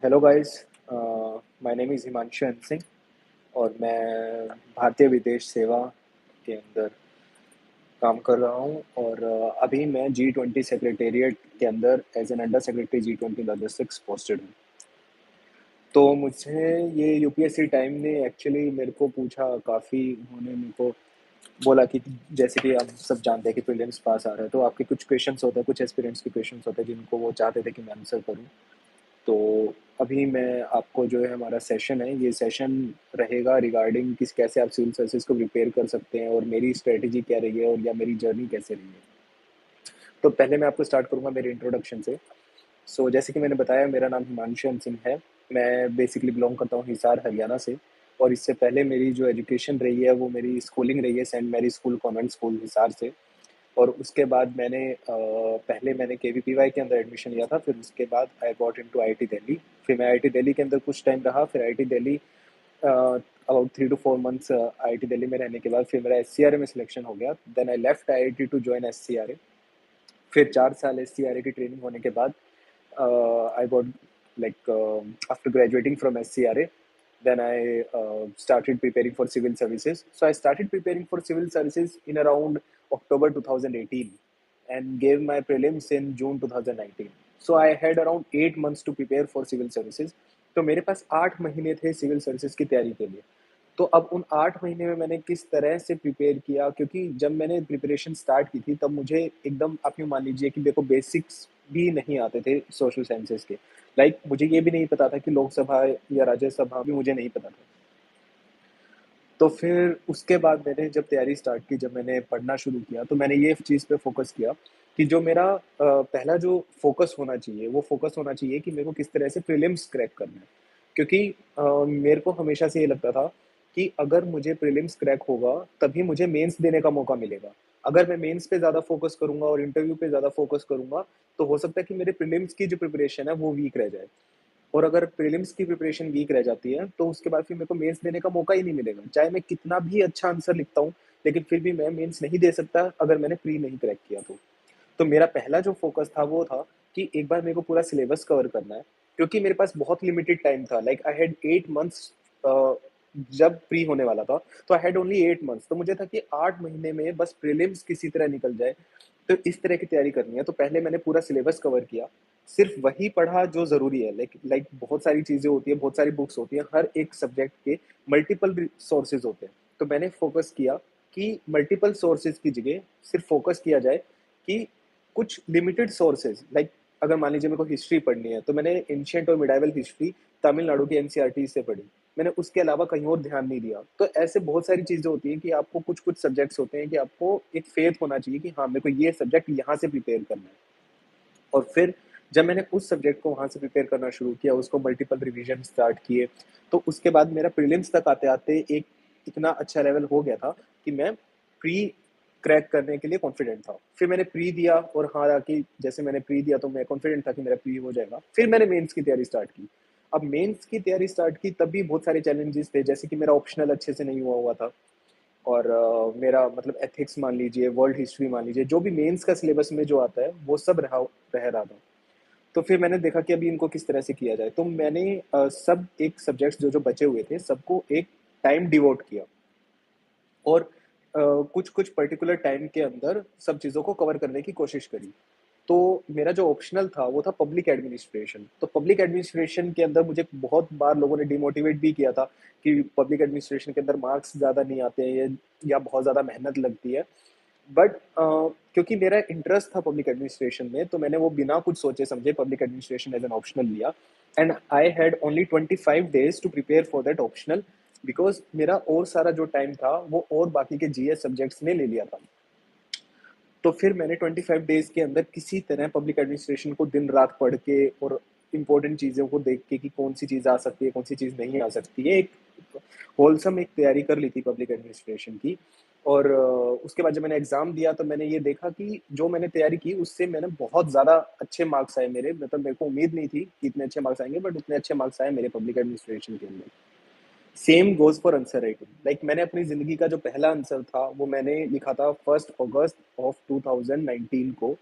Hello guys. My name is Himanshu N Singh और मैं भारतीय विदेश सेवा के अंदर काम कर रहा हूँ और अभी मैं G20 सेक्रेटेरिएट के अंदर as an under secretary G20 logistics posted हूँ। तो मुझे ये यूपीएससी टाइम ने एक्चुअली मेरे को पूछा काफ़ी। उन्होंने मेरे को बोला कि जैसे कि आप सब जानते हैं कि प्रीलिम्स पास आ रहा है, तो आपके कुछ क्वेश्चंस होते हैं, कुछ एस्पिरेंट्स के क्वेश्चंस होते हैं जिनको वो चाहते थे कि मैं आंसर करूँ। तो अभी मैं आपको जो है हमारा सेशन है, ये सेशन रहेगा रिगार्डिंग किस कैसे आप सिविल सर्विसेज को प्रिपेयर कर सकते हैं और मेरी स्ट्रेटजी क्या रही है और या मेरी जर्नी कैसे रही है। तो पहले मैं आपको स्टार्ट करूँगा मेरे इंट्रोडक्शन से। जैसे कि मैंने बताया, मेरा नाम हिमांशु एन सिंह है। मैं बेसिकली बिलोंग करता हूँ हिसार हरियाणा से। और इससे पहले मेरी जो एजुकेशन रही है वो मेरी स्कूलिंग रही है Saint Mary school convent school Hisar से। और उसके बाद पहले मैंने केवीपीवाई के अंदर एडमिशन लिया था, फिर उसके बाद I got into IIT Delhi. फिर मैं आईआईटी दिल्ली के अंदर कुछ टाइम रहा, फिर IIT Delhi about 3 to 4 months IIT Delhi में रहने के बाद फिर मेरा एससीआरए में सिलेक्शन हो गया। Then I left IIT to join SCRA. फिर 4 साल एससीआरए की ट्रेनिंग होने के बाद I got like after graduating from SCRA, then I started preparing for civil services. So I started preparing for civil services in around October 2018 and gave my prelims in June 2019. So I had around 8 months to prepare for civil services. तो मेरे पास 8 महीने थे civil services की तैयारी के लिए। तो अब उन 8 महीने में मैंने किस तरह से प्रिपेयर किया, क्योंकि जब मैंने प्रिपरेशन स्टार्ट की थी तब मुझे एकदम, आप यूँ मान लीजिए कि देखो, बेसिक्स भी नहीं आते थे सोशल साइंसेज के। मुझे ये भी नहीं पता था कि लोकसभा या राज्यसभा भी मुझे नहीं पता था। तो फिर उसके बाद मैंने जब तैयारी स्टार्ट की, जब मैंने पढ़ना शुरू किया, तो मैंने ये चीज़ पे फोकस किया कि जो मेरा पहला जो फोकस होना चाहिए वो फोकस होना चाहिए कि मेरे को किस तरह से प्रीलिम्स क्रैक करना है। क्योंकि मेरे को हमेशा से ये लगता था कि अगर मुझे प्रीलिम्स क्रैक होगा तभी मुझे मेंस देने का मौका मिलेगा। अगर मैं मेंस पे ज़्यादा फोकस करूंगा और इंटरव्यू पे ज़्यादा फोकस करूंगा तो हो सकता है कि मेरे प्रीलिम्स की जो प्रिपरेशन है वो वीक रह जाए। और अगर प्रीलिम्स की प्रिपरेशन वीक रह जाती है तो उसके बाद फिर मेरे को मेंस देने का मौका ही नहीं मिलेगा, चाहे मैं कितना भी अच्छा आंसर लिखता हूँ, लेकिन फिर भी मैं मेंस नहीं दे सकता अगर मैंने प्री नहीं क्रैक किया तो मेरा पहला जो फोकस था वो था कि एक बार मेरे को पूरा सिलेबस कवर करना है। क्योंकि मेरे पास बहुत लिमिटेड टाइम था, आई हैड 8 मंथ्स। जब प्री होने वाला था तो आई हैड ओनली 8 मंथ्स, तो मुझे था कि 8 महीने में बस प्रीलिम्स किसी तरह निकल जाए। तो इस तरह की तैयारी करनी है, तो पहले मैंने पूरा सिलेबस कवर किया। सिर्फ वही पढ़ा जो ज़रूरी है। बहुत सारी चीज़ें होती है, बहुत सारी बुक्स होती हैं, हर एक सब्जेक्ट के मल्टीपल सोर्सेज होते हैं। तो मैंने फोकस किया कि मल्टीपल सोर्सेज की जगह सिर्फ फोकस किया जाए कि कुछ लिमिटेड सोर्सेज, अगर मान लीजिए मेरे को हिस्ट्री पढ़नी है तो मैंने एंशिएंट और मिडाइवल हिस्ट्री तमिलनाडु की एनसीईआरटी से पढ़ी। मैंने उसके अलावा कहीं और ध्यान नहीं दिया। तो ऐसे बहुत सारी चीज़ें होती हैं कि आपको कुछ कुछ सब्जेक्ट्स होते हैं कि आपको एक फेथ होना चाहिए कि हाँ, मेरे को ये सब्जेक्ट यहाँ से प्रिपेयर करना है। और फिर जब मैंने उस सब्जेक्ट को वहाँ से प्रिपेयर करना शुरू किया, उसको मल्टीपल रिवीजन स्टार्ट किए, तो उसके बाद मेरा प्रीलिम्स तक आते-आते एक इतना अच्छा लेवल हो गया था कि मैं प्री क्रैक करने के लिए कॉन्फिडेंट था। फिर मैंने प्री दिया और हालाँकि जैसे मैंने प्री दिया तो मैं कॉन्फिडेंट था कि मेरा प्री हो जाएगा। फिर मैंने मेंस की तैयारी स्टार्ट की। अब मेंस की तैयारी स्टार्ट की तब भी बहुत सारे चैलेंजेस थे, जैसे कि मेरा ऑप्शनल अच्छे से नहीं हुआ था। और मेरा मतलब एथिक्स मान लीजिए, वर्ल्ड हिस्ट्री मान लीजिए, जो भी मेंस का सिलेबस में जो आता है वो सब रह रहा था। तो फिर मैंने देखा कि अभी इनको किस तरह से किया जाए, तो मैंने सब एक सब्जेक्ट्स जो जो बचे हुए थे सबको एक टाइम डिवोट किया और कुछ कुछ पर्टिकुलर टाइम के अंदर सब चीज़ों को कवर करने की कोशिश करी। तो मेरा जो ऑप्शनल था वो था पब्लिक एडमिनिस्ट्रेशन। तो पब्लिक एडमिनिस्ट्रेशन के अंदर मुझे बहुत बार लोगों ने डिमोटिवेट भी किया था कि पब्लिक एडमिनिस्ट्रेशन के अंदर मार्क्स ज़्यादा नहीं आते हैं या बहुत ज़्यादा मेहनत लगती है। बट क्योंकि मेरा इंटरेस्ट था पब्लिक एडमिनिस्ट्रेशन में, तो मैंने वो बिना कुछ सोचे समझे public administration as an optional लिया। And I had only 25 days to prepare for that optional, because मेरा और सारा जो टाइम था वो और बाकी के जीएस सब्जेक्ट्स ने ले लिया था। तो फिर मैंने 25 डेज के अंदर किसी तरह पब्लिक एडमिनिस्ट्रेशन को दिन रात पढ़ के और इम्पोर्टेंट चीज़ों को देख के कि कौन सी चीज़ आ सकती है, कौन सी चीज़ नहीं आ सकती है, एक होलसम एक तैयारी कर ली थी पब्लिक एडमिनिस्ट्रेशन की। और उसके बाद जब मैंने एग्ज़ाम दिया तो मैंने ये देखा कि जो मैंने तैयारी की उससे मैंने बहुत ज़्यादा अच्छे मार्क्स आए मेरे। मतलब मेरे को उम्मीद नहीं थी कि इतने अच्छे मार्क्स आएंगे, बट उतने अच्छे मार्क्स आए मेरे पब्लिक एडमिनिस्ट्रेशन के अंदर। Same goes for answer writing. मैंने अपनी जिंदगी का जो पहला आंसर था वो मैंने लिखा था 1 अगस्त ऑफ 2019 को।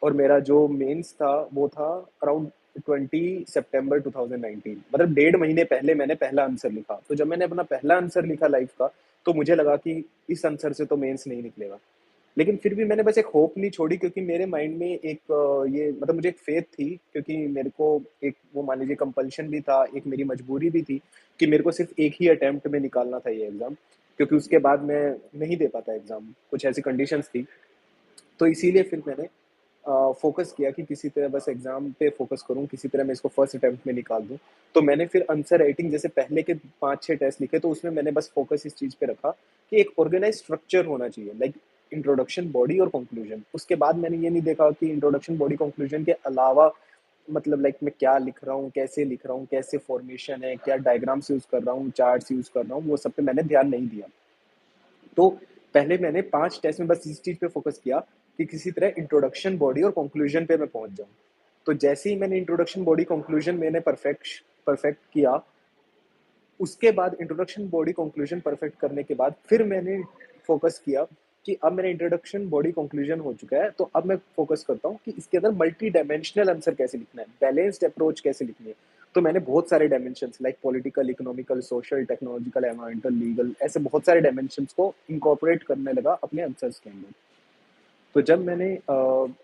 और मेरा जो मेंस था वो था अराउंड 20 सितंबर 2019, मतलब 1.5 महीने पहले मैंने पहला आंसर लिखा। तो जब मैंने अपना पहला आंसर लिखा लाइफ का, तो मुझे लगा कि इस आंसर से तो मेंस नहीं निकलेगा। लेकिन फिर भी मैंने बस एक होप नहीं छोड़ी, क्योंकि मेरे माइंड में एक ये मतलब मुझे एक फेथ थी, क्योंकि मेरे को एक वो मान लीजिए कंपल्शन भी था, एक मेरी मजबूरी भी थी कि मेरे को सिर्फ एक ही अटेम्प्ट में निकालना था ये एग्जाम, क्योंकि उसके बाद मैं नहीं दे पाता एग्जाम, कुछ ऐसी कंडीशंस थी। तो इसीलिए फिर मैंने फोकस किया कि किसी तरह बस एग्जाम पे फोकस करूं, किसी तरह मैं इसको फर्स्ट अटेम्प्ट में निकाल दूं। तो मैंने फिर आंसर राइटिंग जैसे पहले के 5-6 टेस्ट लिखे, तो उसमें मैंने बस फोकस इस चीज पे रखा कि एक ऑर्गेनाइज स्ट्रक्चर होना चाहिए, लाइक इंट्रोडक्शन, बॉडी और कंक्लूजन। उसके बाद मैंने ये नहीं देखा कि इंट्रोडक्शन, बॉडी, कंक्लूजन के अलावा मतलब लाइक मैं क्या लिख रहा हूँ, कैसे लिख रहा हूँ, कैसे फॉर्मेशन है, क्या डायग्राम्स यूज कर रहा हूँ, चार्ट्स यूज कर रहा हूँ, वो सब पे मैंने ध्यान नहीं दिया। तो पहले मैंने 5 टेस्ट में बस इस चीज पे फोकस किया कि किसी तरह इंट्रोडक्शन, बॉडी और कंक्लूजन पे मैं पहुंच जाऊं। तो जैसे ही मैंने इंट्रोडक्शन, बॉडी, कंक्लूजन मैंने परफेक्ट परफेक्ट किया, उसके बाद इंट्रोडक्शन, बॉडी, कंक्लूजन परफेक्ट करने के बाद फिर मैंने फोकस किया कि अब मेरा इंट्रोडक्शन, बॉडी, कंक्लूजन हो चुका है, तो अब मैं फोकस करता हूँ कि इसके अंदर मल्टी डायमेंशनल आंसर कैसे लिखना है, बैलेंस्ड अप्रोच कैसे लिखनी है। तो मैंने बहुत सारे dimensions like political, economical, social, technological, environmental, legal, ऐसे बहुत सारे डायमेंशंस को इनकॉर्पोरेट करने लगा अपने आंसर्स के अंदर। तो जब मैंने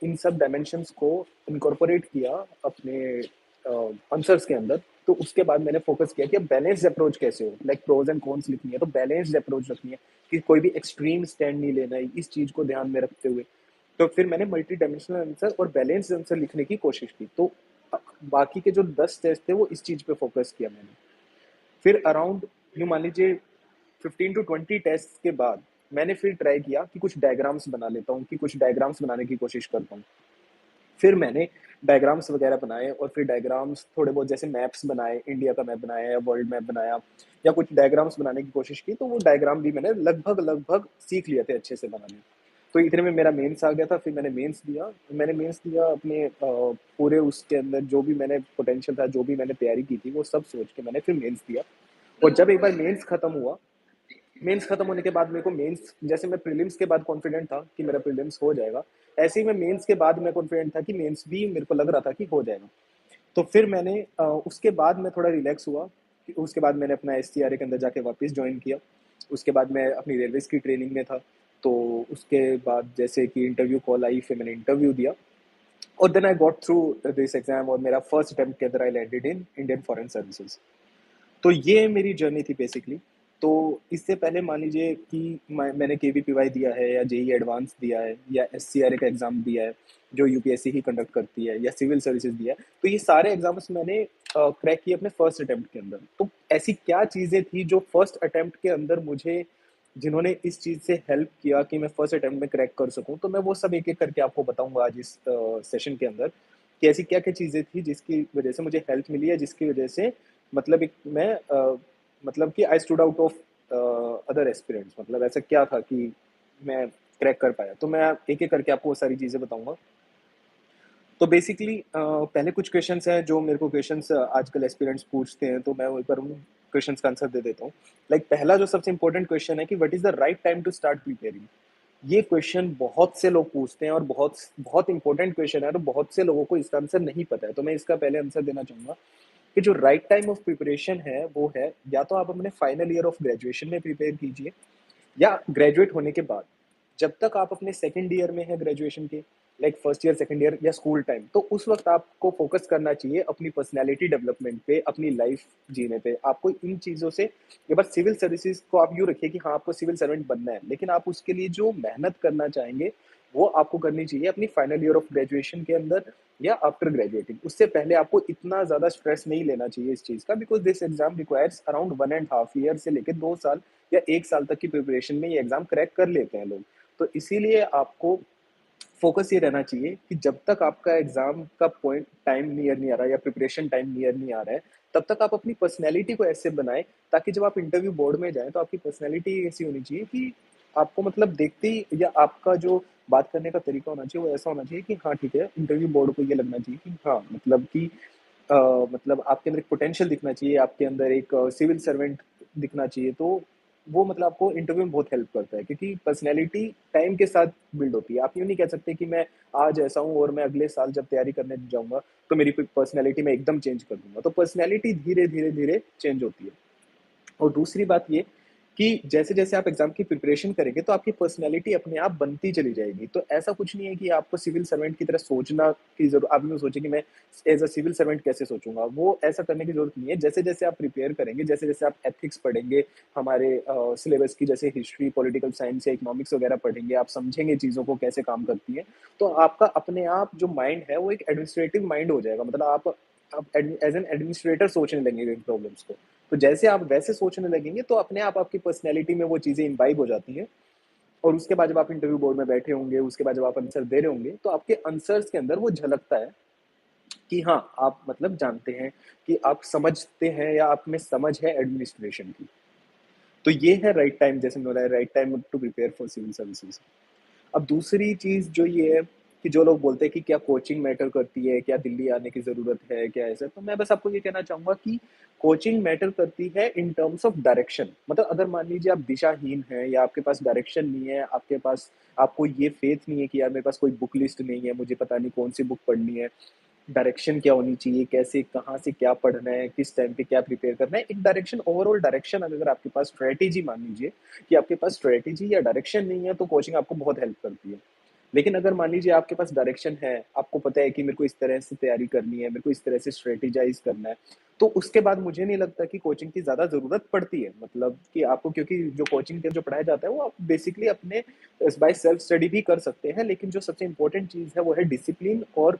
इन सब डायमेंशंस को इनकॉर्पोरेट किया अपने आंसर्स के अंदर, तो उसके बाद मैंने फोकस किया कि अब बैलेंस्ड अप्रोच कैसे हो, लाइक प्रोज एंड कॉन्स लिखनी है तो बैलेंस्ड अप्रोच रखनी है, कि कोई भी एक्सट्रीम स्टैंड नहीं लेना है, इस चीज को ध्यान में रखते हुए। तो फिर मैंने मल्टी डायमेंशनल आंसर और बैलेंस्ड आंसर लिखने की कोशिश की। तो बाकी के जो 10 टेस्ट थे वो इस चीज पे फोकस किया मैंने। फिर अराउंड यूँ मान लीजिए 15 टू 20 टेस्ट के बाद मैंने फिर ट्राई किया कि कुछ डायग्राम्स बना लेता हूँ, कि कुछ डायग्राम्स बनाने की कोशिश करता हूँ। फिर मैंने डायग्राम्स वगैरह बनाए, और फिर डायग्राम्स थोड़े बहुत जैसे मैप्स बनाए, इंडिया का मैप बनाया या वर्ल्ड मैप बनाया, या कुछ डायग्राम्स बनाने की कोशिश की। तो वो डायग्राम भी मैंने लगभग लगभग सीख लिए थे अच्छे से बनाने। तो इतने में मेरा मेंस आ गया था। फिर मैंने मेंस दिया अपने पूरे उसके अंदर जो भी मैंने पोटेंशियल था, जो भी मैंने तैयारी की थी, वो सब सोच के मैंने फिर मेंस दिया। और जब एक बार मेंस खत्म हुआ, मेंस खत्म होने के बाद मेरे को मेंस, जैसे मैं प्रीलिम्स के बाद कॉन्फिडेंट था कि मेरा प्रीलिम्स हो जाएगा, ऐसे ही मैं मेंस के बाद मैं कॉन्फिडेंट था कि मेंस भी मेरे को लग रहा था कि हो जाएगा। तो फिर मैंने उसके बाद मैं थोड़ा रिलैक्स हुआ। उसके बाद मैंने अपना एस के अंदर जाके वापस ज्वाइन किया। उसके बाद मैं अपनी रेलवेज की ट्रेनिंग में था। तो उसके बाद जैसे कि इंटरव्यू कॉल आई, फिर मैंने इंटरव्यू दिया, और then I got through this exam, और मेरा फर्स्ट अटेम्प्ट के अंदर I landed in Indian Foreign Services. तो ये मेरी जर्नी थी बेसिकली। तो इससे पहले मान लीजिए कि मैंने केवीपीवाई दिया है, या जेई एडवांस दिया है, या एससीआरए का एग्जाम दिया है जो यूपीएससी ही कंडक्ट करती है, या सिविल सर्विसेज दिया है। तो ये सारे एग्जाम्स मैंने क्रैक किए अपने फर्स्ट अटेम्प्ट के अंदर। तो ऐसी क्या चीज़ें थी जो फर्स्ट अटेम्प्ट के अंदर मुझे, जिन्होंने इस चीज़ से हेल्प किया कि मैं फर्स्ट अटेम्प्ट में क्रैक कर सकूं, तो मैं वो सब एक एक करके आपको बताऊंगा आज इस सेशन के अंदर, कि ऐसी क्या क्या चीज़ें थी जिसकी वजह से मुझे हेल्प मिली है, जिसकी वजह से मतलब एक मैं मतलब कि I stood out of other aspirants. मतलब ऐसा क्या था कि मैं क्रैक कर पाया। तो मैं एक एक करके आपको वो सारी चीज़ें बताऊंगा। तो बेसिकली पहले कुछ क्वेश्चंस हैं जो मेरे को क्वेश्चंस आजकल एस्पिरेंट्स पूछते हैं, तो मैं वही पर उन क्वेश्चंस का आंसर दे देता हूँ। लाइक पहला जो सबसे इंपॉर्टेंट क्वेश्चन है कि what is the right time to start preparing. ये क्वेश्चन बहुत से लोग पूछते हैं, और बहुत बहुत इंपॉर्टेंट क्वेश्चन है, तो बहुत से लोगों को इसका आंसर नहीं पता है। तो मैं इसका पहले आंसर देना चाहूंगा कि जो राइट टाइम ऑफ प्रिपरेशन है वो है, या तो आप अपने फाइनल ईयर ऑफ ग्रेजुएशन में प्रिपेयर कीजिए, या ग्रेजुएट होने के बाद। जब तक आप अपने सेकंड ईयर में है ग्रेजुएशन के, like first year, second year या स्कूल टाइम, तो उस वक्त आपको फोकस करना चाहिए अपनी पर्सनैलिटी डेवलपमेंट पे, अपनी लाइफ जीने पे। आपको इन चीज़ों से, एक बार सिविल सर्विसेज को आप यूँ रखिए कि हाँ आपको सिविल सर्वेंट बनना है, लेकिन आप उसके लिए जो मेहनत करना चाहेंगे वो आपको करनी चाहिए अपनी फाइनल ईयर ऑफ ग्रेजुएशन के अंदर, या आफ्टर ग्रेजुएटिंग। उससे पहले आपको इतना ज़्यादा स्ट्रेस नहीं लेना चाहिए इस चीज़ का, because this exam requires around 1.5 year से लेकर 2 साल या 1 साल तक की प्रिपरेशन में ये एग्जाम क्रैक कर लेते हैं लोग। तो इसीलिए आपको फोकस ये रहना चाहिए कि जब तक आपका एग्जाम का पॉइंट टाइम नियर नहीं आ रहा, या प्रिपरेशन टाइम नियर नहीं आ रहा है, तब तक आप अपनी पर्सनैलिटी को ऐसे बनाएं, ताकि जब आप इंटरव्यू बोर्ड में जाएं तो आपकी पर्सनैलिटी ऐसी होनी चाहिए कि आपको मतलब देखते ही, या आपका जो बात करने का तरीका होना चाहिए वो ऐसा होना चाहिए कि हाँ ठीक है, इंटरव्यू बोर्ड को ये लगना चाहिए कि हाँ मतलब कि मतलब आपके अंदर एक पोटेंशियल दिखना चाहिए, आपके अंदर एक सिविल सर्वेंट दिखना चाहिए। तो वो मतलब आपको इंटरव्यू में बहुत हेल्प करता है, क्योंकि पर्सनैलिटी टाइम के साथ बिल्ड होती है। आप यूँ नहीं कह सकते कि मैं आज ऐसा हूँ और मैं अगले साल जब तैयारी करने जाऊँगा, तो मेरी पर्सनैलिटी मैं एकदम चेंज कर दूँगा। तो पर्सनैलिटी धीरे-धीरे चेंज होती है। और दूसरी बात ये कि जैसे-जैसे आप एग्ज़ाम की प्रिपरेशन करेंगे, तो आपकी पर्सनैलिटी अपने आप बनती चली जाएगी। तो ऐसा कुछ नहीं है कि आपको सिविल सर्वेंट की तरह सोचना की आप यूँ सोचिए कि मैं एज़ अ सिविल सर्वेंट कैसे सोचूँगा? वो ऐसा करने की ज़रूरत नहीं है। जैसे-जैसे आप प्रिपेयर करेंगे, जैसे-जैसे आप एथिक्स पढ़ेंगे, हमारे सिलेबस की जैसे हिस्ट्री, पॉलिटिकल साइंस या इकोनॉमिक्स वगैरह पढ़ेंगे, आप समझेंगे चीज़ों को कैसे काम करती हैं, तो आपका अपने आप जो माइंड है, वो एक एडमिनिस्ट्रेटिव माइंड हो जाएगा। मतलब आप एज़ एन एडमिनिस्ट्रेटर सोचने लगेंगे इन प्रॉब्लम्स को। तो जैसे आप वैसे सोचने लगेंगे, तो अपने आप आपकी पर्सनैलिटी में वो चीज़ें इम्बाइब हो जाती हैं, और उसके बाद जब आप इंटरव्यू बोर्ड में बैठे होंगे, उसके बाद जब आप आंसर दे रहे होंगे, तो आपके आंसर्स के अंदर वो झलकता है कि हाँ, आप मतलब जानते हैं कि आप समझते हैं या आप में समझ है एडमिनिस्ट्रेशन की। तो ये है राइट टाइम, जैसे मैंने बताया, right time to prepare for civil services. अब दूसरी चीज़ जो ये है कि जो लोग बोलते हैं कि क्या कोचिंग मैटर करती है, क्या दिल्ली आने की ज़रूरत है, क्या ऐसा? तो मैं बस आपको ये कहना चाहूँगा कि कोचिंग मैटर करती है इन टर्म्स ऑफ डायरेक्शन। मतलब अगर मान लीजिए आप दिशाहीन हैं या आपके पास डायरेक्शन नहीं है, आपके पास आपको ये फ़ेथ नहीं है कि यार मेरे पास कोई बुक लिस्ट नहीं है, मुझे पता नहीं कौन-सी बुक पढ़नी है, डायरेक्शन क्या होनी चाहिए, कैसे, कहाँ से क्या पढ़ना है, किस टाइम पे क्या प्रिपेयर करना है, एक डायरेक्शन, ओवरऑल डायरेक्शन अगर आपके पास स्ट्रैटेजी, मान लीजिए कि आपके पास स्ट्रैटेजी या डायरेक्शन नहीं है, तो कोचिंग आपको बहुत हेल्प करती है। लेकिन अगर मान लीजिए आपके पास डायरेक्शन है, आपको पता है कि मेरे को इस तरह से तैयारी करनी है, मेरे को इस तरह से स्ट्रेटेजाइज़ करना है, तो उसके बाद मुझे नहीं लगता कि कोचिंग की ज़्यादा ज़रूरत पड़ती है। मतलब कि आपको, क्योंकि जो कोचिंग के जो पढ़ाया जाता है, वो आप बेसिकली अपने बाय सेल्फ स्टडी भी कर सकते हैं, लेकिन जो सबसे इम्पोर्टेंट चीज़ है, वो है डिसिप्लिन और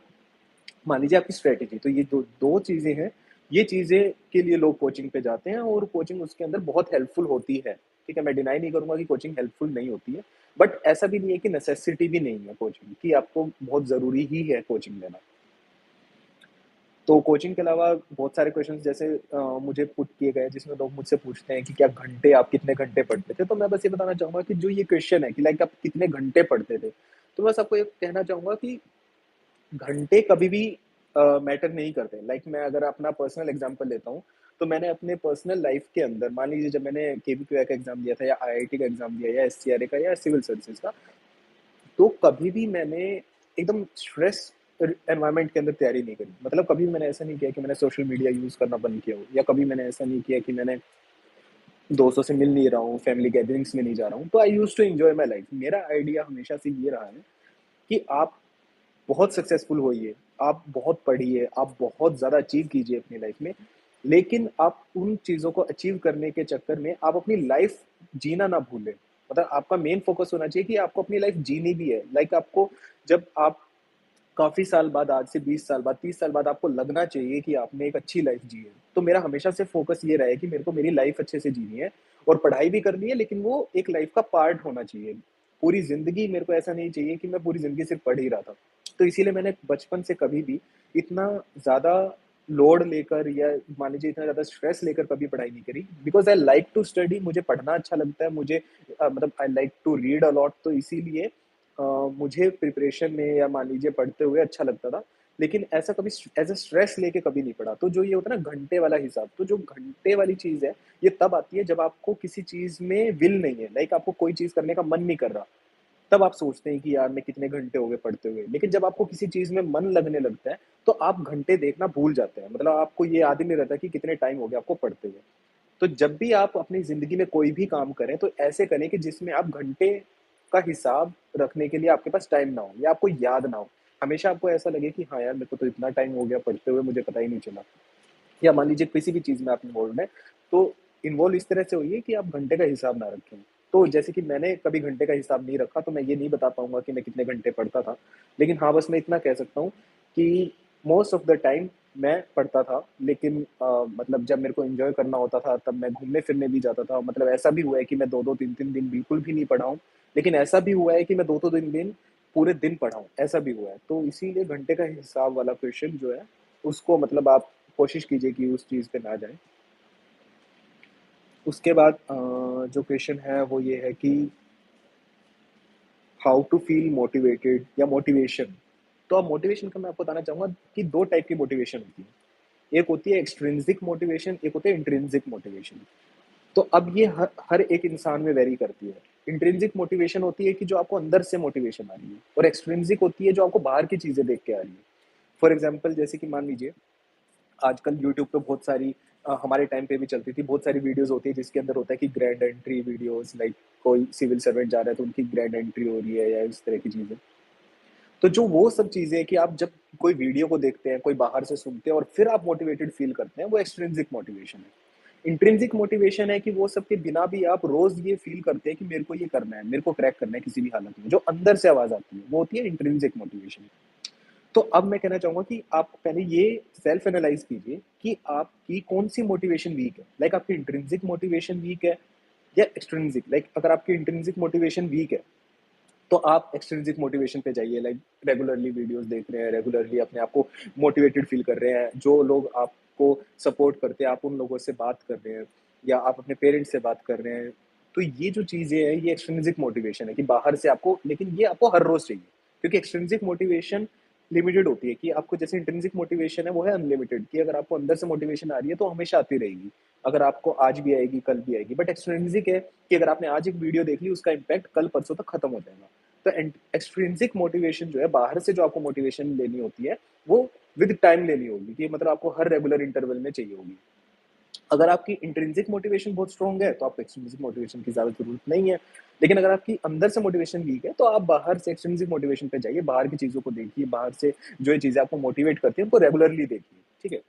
मान लीजिए आपकी स्ट्रैटेजी। तो ये दो चीज़ें हैं, ये चीज़ें के लिए लोग कोचिंग पे जाते हैं, और कोचिंग उसके अंदर बहुत हेल्पफुल होती है। ठीक है, मैं डिनाई नहीं करूँगा कि कोचिंग हेल्पफुल नहीं होती है, बट ऐसा भी नहीं है कि नेसेसिटी भी नहीं है कोचिंग की, आपको बहुत ज़रूरी ही है कोचिंग लेना। तो कोचिंग के अलावा बहुत सारे क्वेश्चंस जैसे मुझे पुट किए गए, जिसमें लोग मुझसे पूछते हैं कि क्या घंटे, आप कितने घंटे पढ़ते थे? तो मैं बस ये बताना चाहूँगा कि जो ये क्वेश्चन है कि लाइक आप कितने घंटे पढ़ते थे? तो बस आपको ये कहना चाहूँगा कि घंटे कभी भी मैटर नहीं करते। लाइक मैं अगर अपना पर्सनल एग्जांपल लेता हूँ, तो मैंने अपने पर्सनल लाइफ के अंदर, मान लीजिए जब मैंने केवीक्यू का एग्जाम दिया था, या आईआईटी का एग्जाम दिया, या एससीआरए का, या सिविल सर्विसेज का, तो कभी भी मैंने एकदम स्ट्रेस एनवायरनमेंट के अंदर तैयारी नहीं करी। मतलब कभी भी मैंने ऐसा नहीं किया कि मैंने सोशल मीडिया यूज़ करना बंद किया हो, या कभी मैंने ऐसा नहीं किया कि मैंने दोस्तों से मिल नहीं रहा हूँ, फैमिली गैदरिंग्स में नहीं जा रहा हूँ। तो I used to enjoy my life. मेरा आइडिया हमेशा से ये रहा है कि आप बहुत सक्सेसफुल होइए, आप बहुत पढ़िए, आप बहुत ज़्यादा अचीव कीजिए अपनी लाइफ में, लेकिन आप उन चीज़ों को अचीव करने के चक्कर में आप अपनी लाइफ जीना ना भूलें। मतलब आपका मेन फ़ोकस होना चाहिए कि आपको अपनी लाइफ जीनी भी है। लाइक आपको, जब आप काफ़ी साल बाद, आज से 20 साल बाद, 30 साल बाद आपको लगना चाहिए कि आपने एक अच्छी लाइफ जी है। तो मेरा हमेशा से फ़ोकस ये रहा है कि मेरे को मेरी लाइफ अच्छे से जीनी है, और पढ़ाई भी करनी है, लेकिन वो एक लाइफ का पार्ट होना चाहिए। पूरी ज़िंदगी मेरे को ऐसा नहीं चाहिए कि मैं पूरी ज़िंदगी सिर्फ़ पढ़ ही रहा था। तो इसीलिए मैंने बचपन से कभी भी इतना ज़्यादा लोड लेकर, या मान लीजिए इतना ज़्यादा स्ट्रेस लेकर कभी पढ़ाई नहीं करी, because I like to study. मुझे पढ़ना अच्छा लगता है, मुझे मतलब I like to read a lot, तो इसीलिए अ, मुझे प्रिपरेशन में या मान लीजिए पढ़ते हुए अच्छा लगता था। लेकिन ऐसा कभी एज़ अ स्ट्रेस लेके कभी नहीं पढ़ा। तो जो ये होता है ना घंटे वाला हिसाब, तो जो घंटे वाली चीज़ है, ये तब आती है जब आपको किसी चीज़ में विल नहीं है, लाइक आपको कोई चीज़ करने का मन नहीं कर रहा। तब आप सोचते हैं कि यार मैं कितने घंटे हो गए पढ़ते हुए। लेकिन जब आपको किसी चीज़ में मन लगने लगता है, तो आप घंटे देखना भूल जाते हैं। मतलब आपको ये याद ही नहीं रहता कि कितने टाइम हो गया आपको पढ़ते हुए। तो जब भी आप अपनी ज़िंदगी में कोई भी काम करें, तो ऐसे करें कि जिसमें आप घंटे का हिसाब रखने के लिए आपके पास टाइम ना हो, या आपको याद ना हो। हमेशा आपको ऐसा लगे कि हाँ यार, मेरे को तो इतना टाइम हो गया पढ़ते हुए, मुझे पता ही नहीं चला। या मान लीजिए किसी भी चीज़ में आप इन्वॉल्व्ड हैं, तो इन्वॉल्व इस तरह से होइए कि आप घंटे का हिसाब ना रखें। तो जैसे कि मैंने कभी घंटे का हिसाब नहीं रखा, तो मैं ये नहीं बता पाऊँगा कि मैं कितने घंटे पढ़ता था। लेकिन हाँ, बस मैं इतना कह सकता हूँ कि मोस्ट ऑफ द टाइम मैं पढ़ता था, लेकिन मतलब जब मेरे को एन्जॉय करना होता था, तब मैं घूमने-फिरने भी जाता था। मतलब ऐसा भी हुआ है कि मैं 2-2 3-3 दिन बिल्कुल भी नहीं पढ़ा हूँ, लेकिन ऐसा भी हुआ है कि मैं 2-2 दिन पूरे दिन पढ़ा हूँ, ऐसा भी हुआ है। तो इसीलिए घंटे का हिसाब वाला क्वेश्चन जो है, उसको मतलब आप कोशिश कीजिए कि उस चीज़ पे ना जाएँ। उसके बाद जो क्वेश्चन है वो ये है कि हाउ टू फ़ील मोटिवेटेड, या मोटिवेशन। तो अब मोटिवेशन का मैं आपको बताना चाहूँगा कि 2 टाइप की मोटिवेशन होती है। एक होती है एक्सट्रिंसिक मोटिवेशन, एक होती है इंट्रिंसिक मोटिवेशन। तो अब ये हर एक इंसान में वेरी करती है। इंट्रिंसिक मोटिवेशन होती है कि जो आपको अंदर से मोटिवेशन आ रही है, और एक्सट्रिंसिक होती है जो आपको बाहर की चीज़ें देख के आ रही है। फॉर एग्ज़ाम्पल जैसे कि मान लीजिए आजकल यूट्यूब पे बहुत सारी हमारे टाइम पे भी चलती थी, बहुत सारी वीडियोज़ होती है जिसके अंदर होता है कि ग्रैंड एंट्री वीडियोज़, लाइक कोई सिविल सर्वेंट जा रहा है तो उनकी ग्रैंड एंट्री हो रही है या इस तरह की चीज़ें। तो जो वो सब चीज़ें हैं कि आप जब कोई वीडियो को देखते हैं, कोई बाहर से सुनते हैं और फिर आप मोटिवेटेड फ़ील करते हैं, वो एक्सट्रिंसिक मोटिवेशन है। इंट्रिंसिक मोटिवेशन है कि वो सब के बिना भी आप रोज़ ये फ़ील करते हैं कि मेरे को ये करना है, मेरे को क्रैक करना है किसी भी हालत में, जो अंदर से आवाज़ आती है, वो होती है इंट्रिंसिक मोटिवेशन। तो अब मैं कहना चाहूँगा कि आप पहले ये सेल्फ एनालाइज़ कीजिए कि आपकी कौन-सी मोटिवेशन वीक है। लाइक आपकी इंट्रिंसिक मोटिवेशन वीक है या एक्सट्रिंसिक। लाइक अगर आपकी इंट्रिंसिक मोटिवेशन वीक है, तो आप एक्सट्रिंसिक मोटिवेशन पे जाइए। लाइक रेगुलरली वीडियोस देख रहे हैं, रेगुलरली अपने आप को मोटिवेटेड फील कर रहे हैं, जो लोग आपको सपोर्ट करते हैं आप उन लोगों से बात कर रहे हैं, या आप अपने पेरेंट्स से बात कर रहे हैं। तो ये जो चीज़ें हैं ये एक्सट्रिंसिक मोटिवेशन है कि बाहर से आपको, लेकिन ये आपको हर रोज़ चाहिए, क्योंकि एक्सट्रिंसिक मोटिवेशन लिमिटेड होती है कि आपको, जैसे इंट्रिंसिक मोटिवेशन है वो है अनलिमिटेड, कि अगर आपको अंदर से मोटिवेशन आ रही है तो हमेशा आती रहेगी। अगर आपको आज भी आएगी, कल भी आएगी। बट एक्सट्रिंसिक है कि अगर आपने आज एक वीडियो देख ली, उसका इम्पैक्ट कल परसों तक खत्म हो जाएगा। तो एक्सट्रिंसिक मोटिवेशन जो है, बाहर से जो आपको मोटिवेशन लेनी होती है, वो विद टाइम लेनी होगी, कि मतलब आपको हर रेगुलर इंटरवल में चाहिए होगी। अगर आपकी इंट्रिंसिक मोटिवेशन बहुत स्ट्रांग है तो आपको एक्सट्रिंसिक मोटिवेशन की ज़्यादा ज़रूरत नहीं है। लेकिन अगर आपकी अंदर से मोटिवेशन वीक है तो आप बाहर से एक्सट्रिंसिक मोटिवेशन पे जाइए, बाहर की चीज़ों को देखिए, बाहर से जो ये चीज़ें आपको मोटिवेट करती हैं उनको रेगुलरली देखिए, ठीक है?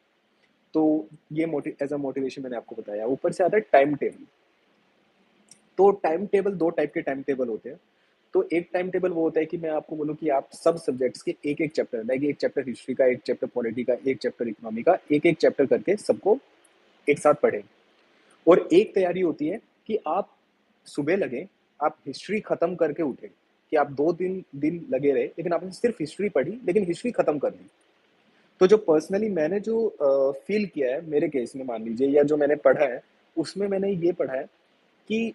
तो ये एज़ अ मोटिवेशन मैंने आपको बताया। ऊपर से आता है टाइम टेबल। तो टाइम टेबल 2 टाइप के टाइम टेबल होते हैं। तो एक टाइम टेबल वो होता है कि मैं आपको बोलूँ कि आप सब सब्जेक्ट्स के एक-एक चैप्टर, लाइक एक चैप्टर हिस्ट्री का, एक चैप्टर पॉलिटी का, एक चैप्टर इकोनॉमी का, एक-एक चैप्टर करके सबको एक साथ पढ़ें। और एक तैयारी होती है कि आप सुबह लगे, आप हिस्ट्री खत्म करके उठे, कि आप 2 दिन दिन लगे रहे, लेकिन आपने सिर्फ हिस्ट्री पढ़ी, लेकिन हिस्ट्री खत्म कर दी। तो जो पर्सनली मैंने जो फील किया है मेरे केस में, मान लीजिए, या जो मैंने पढ़ा है, उसमें मैंने ये पढ़ा है कि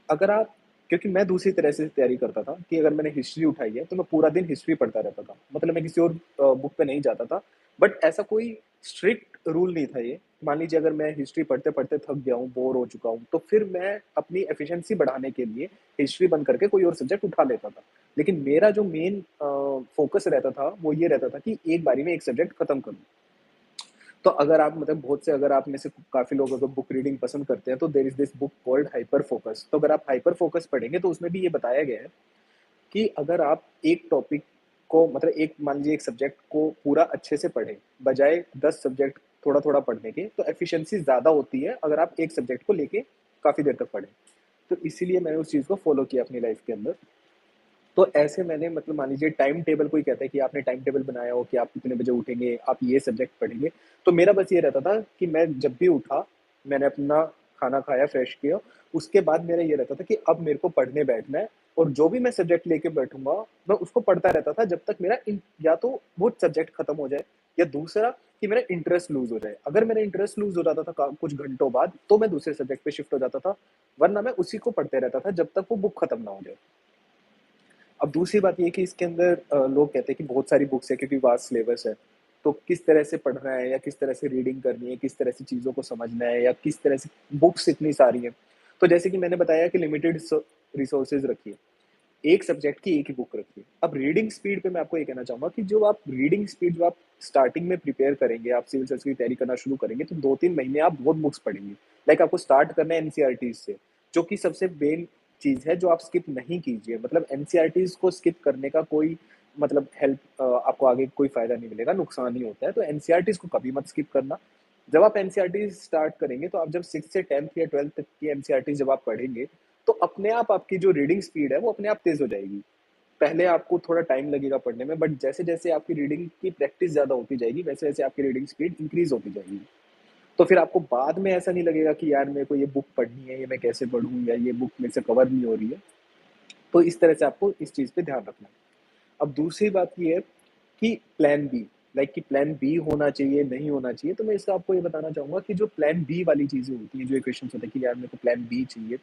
अगर आप, क्योंकि मैं दूसरी तरह से तैयारी करता था कि अगर मैंने हिस्ट्री उठाई है तो मैं पूरा दिन हिस्ट्री पढ़ता रहता था, मतलब मैं किसी और बुक पे नहीं जाता था। बट ऐसा कोई स्ट्रिक्ट रूल नहीं था ये। मान लीजिए अगर मैं हिस्ट्री पढ़ते पढ़ते थक गया हूँ, बोर हो चुका हूँ, तो फिर मैं अपनी एफिशिएंसी बढ़ाने के लिए हिस्ट्री बंद करके कोई और सब्जेक्ट उठा लेता था। लेकिन मेरा जो मेन फोकस रहता था वो ये रहता था कि एक बारी में एक सब्जेक्ट खत्म करूँ। तो अगर आप, मतलब बहुत से, अगर आप में से काफ़ी लोग अगर बुक रीडिंग पसंद करते हैं तो there is this book called Hyperfocus. तो अगर आप हाइपर फोकस पढ़ेंगे तो उसमें भी ये बताया गया है कि अगर आप एक टॉपिक को, मतलब एक, मान लीजिए एक सब्जेक्ट को पूरा अच्छे से पढ़ें, बजाय 10 सब्जेक्ट थोड़ा-थोड़ा पढ़ने के, तो एफिशिएंसी ज़्यादा होती है अगर आप एक सब्जेक्ट को लेके काफ़ी देर तक पढ़ें। तो इसीलिए मैंने उस चीज़ को फ़ॉलो किया अपनी लाइफ़ के अंदर। तो ऐसे मैंने, मतलब मान लीजिए टाइम टेबल, कोई कहता है कि आपने टाइम टेबल बनाया हो कि आप कितने बजे उठेंगे, आप ये सब्जेक्ट पढ़ेंगे। तो मेरा बस ये रहता था कि मैं जब भी उठा, मैंने अपना खाना खाया, फ्रेश किया, उसके बाद मेरा ये रहता था कि अब मेरे को पढ़ने बैठना है, और जो भी मैं सब्जेक्ट लेके बैठूँगा, मैं उसको पढ़ता रहता था जब तक मेरा इन या तो वो सब्जेक्ट खत्म हो जाए, या दूसरा कि मेरा इंटरेस्ट लूज़ हो जाए। अगर मेरा इंटरेस्ट लूज़ हो जाता था का कुछ घंटों बाद, तो मैं दूसरे सब्जेक्ट पे शिफ्ट हो जाता था, वरना मैं उसी को पढ़ते रहता था जब तक वो बुक खत्म ना हो जाए। अब दूसरी बात ये है कि इसके अंदर लोग कहते हैं कि बहुत सारी बुक्स है क्योंकि वास्ट सिलेबस है। तो किस तरह से पढ़ना है, या किस तरह से रीडिंग करनी है, किस तरह से चीज़ों को समझना है, या किस तरह से, बुक्स इतनी सारी हैं। तो जैसे कि मैंने बताया कि लिमिटेड रिसोर्सेज़ रखिए। एक सब्जेक्ट की एक ही बुक रखिए। अब रीडिंग स्पीड पे मैं आपको ये कहना चाहूँगा कि जो आप रीडिंग स्पीड जो आप स्टार्टिंग में प्रिपेयर करेंगे, आप सिविल सर्विस की तैयारी करना शुरू करेंगे, तो 2-3 महीने आप बहुत बुक्स पढ़ेंगे। लाइक आपको स्टार्ट करना है एनसीईआरटीज़ से, जो कि सबसे मेन चीज़ है जो आप स्किप नहीं कीजिए। मतलब एनसीईआरटीज़ को स्किप करने का कोई, मतलब आपको आगे कोई फ़ायदा नहीं मिलेगा, नुकसान ही होता है। तो एनसीईआरटीज़ को कभी मत स्किप करना। जब आप एनसीईआरटीज़ स्टार्ट करेंगे, तो आप जब 6th से 10th या 12th तक की एनसीईआरटीज़ जब आप पढ़ेंगे, तो अपने आप आपकी जो रीडिंग स्पीड है वो अपने आप तेज़ हो जाएगी। पहले आपको थोड़ा टाइम लगेगा पढ़ने में, बट जैसे-जैसे आपकी रीडिंग की प्रैक्टिस ज़्यादा होती जाएगी, वैसे-वैसे आपकी रीडिंग स्पीड इंक्रीज़ होती जाएगी। तो फिर आपको बाद में ऐसा नहीं लगेगा कि यार मेरे को ये बुक पढ़नी है, ये मैं कैसे पढ़ूँ, या ये बुक मेरे से कवर नहीं हो रही है। तो इस तरह से आपको इस चीज़ पे ध्यान रखना है। अब दूसरी बात ये है कि प्लान बी, लाइक कि प्लान बी होना चाहिए, नहीं होना चाहिए। तो मैं इसका आपको ये बताना चाहूँगा कि जो प्लान बी वाली चीज़ें होती हैं, जो इक्वेशंस होते हैं कि यार मेरे को प्लान बी चाहिए।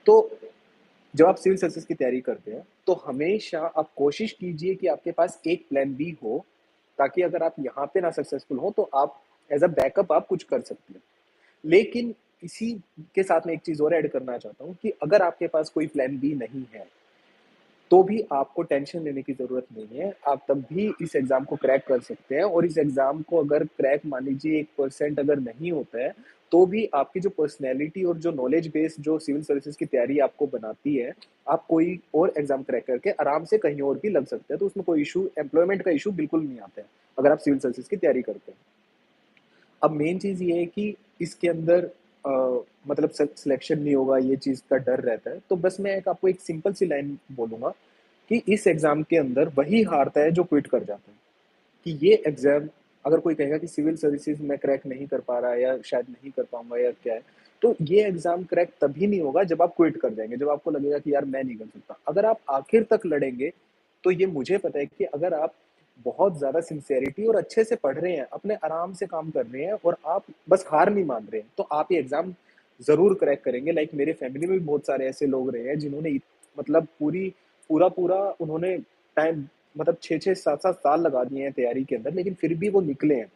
तो जब आप सिविल सर्विसेज की तैयारी करते हैं, तो हमेशा आप कोशिश कीजिए कि आपके पास एक प्लान बी हो, ताकि अगर आप यहाँ पे ना सक्सेसफुल हो, तो आप एज़ अ बैकअप आप कुछ कर सकते हैं। लेकिन इसी के साथ में एक चीज़ और ऐड करना चाहता हूँ कि अगर आपके पास कोई प्लान बी नहीं है, तो भी आपको टेंशन लेने की ज़रूरत नहीं है। आप तब भी इस एग्ज़ाम को क्रैक कर सकते हैं और इस एग्ज़ाम को अगर क्रैक मान लीजिए 1% अगर नहीं होता है, तो भी आपकी जो पर्सनैलिटी और जो नॉलेज बेस जो सिविल सर्विसेज़ की तैयारी आपको बनाती है, आप कोई और एग्ज़ाम क्रैक करके आराम से कहीं और भी लग सकते हैं। तो उसमें कोई इश्यू एम्प्लॉयमेंट का इश्यू बिल्कुल नहीं आता है, अगर आप सिविल सर्विसेज़ की तैयारी करते हैं। अब मेन चीज़ ये है कि इसके अंदर मतलब सिलेक्शन नहीं होगा, ये चीज़ का डर रहता है। तो बस मैं एक आपको एक सिंपल सी लाइन बोलूँगा कि इस एग्ज़ाम के अंदर वही हारता है जो क्विट कर जाता है। कि ये एग्ज़ाम अगर कोई कहेगा कि सिविल सर्विसेज़ मैं क्रैक नहीं कर पा रहा या शायद नहीं कर पाऊँगा या क्या है, तो ये एग्ज़ाम क्रैक तभी नहीं होगा जब आप क्विट कर जाएँगे, जब आपको लगेगा कि यार मैं नहीं कर सकता। अगर आप आखिर तक लड़ेंगे, तो ये मुझे पता है कि अगर आप बहुत ज़्यादा सिंसियरिटी और अच्छे से पढ़ रहे हैं, अपने आराम से काम कर रहे हैं और आप बस हार नहीं मान रहे हैं, तो आप ये एग्ज़ाम ज़रूर क्रैक करेंगे। लाइक मेरे फैमिली में भी बहुत सारे ऐसे लोग रहे हैं जिन्होंने मतलब पूरा-पूरा उन्होंने टाइम मतलब 6-6 7-7 साल लगा दिए हैं तैयारी के अंदर, लेकिन फिर भी वो निकले हैं,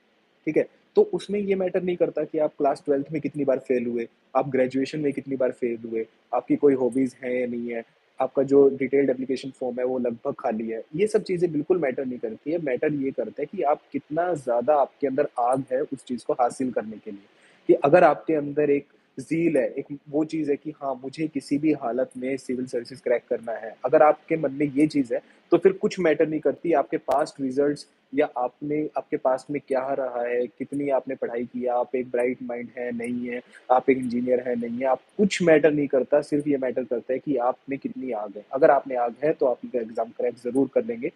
ठीक है? तो उसमें ये मैटर नहीं करता कि आप क्लास 12th में कितनी बार फेल हुए, आप ग्रेजुएशन में कितनी बार फेल हुए, आपकी कोई हॉबीज़ हैं या नहीं है, आपका जो डिटेल्ड एप्लीकेशन फॉर्म है वो लगभग खाली है। ये सब चीज़ें बिल्कुल मैटर नहीं करती है, मैटर ये करता है कि आप कितना ज़्यादा आपके अंदर आग है उस चीज़ को हासिल करने के लिए। कि अगर आपके अंदर एक ज़ील है, एक वो चीज़ है कि हाँ, मुझे किसी भी हालत में सिविल सर्विसेज़ क्रैक करना है। अगर आपके मन में ये चीज़ है, तो फिर कुछ मैटर नहीं करती आपके पास्ट रिजल्ट्स या आपके पास्ट में क्या रहा है, कितनी आपने पढ़ाई की है, आप एक ब्राइट माइंड है, नहीं है, आप एक इंजीनियर है, नहीं है, आप कुछ मैटर नहीं करता, सिर्फ़ ये मैटर करता है कि आप में कितनी आग है। अगर आप में आग है, तो आप इनका एग्ज़ाम क्रैक ज़रूर कर लेंगे।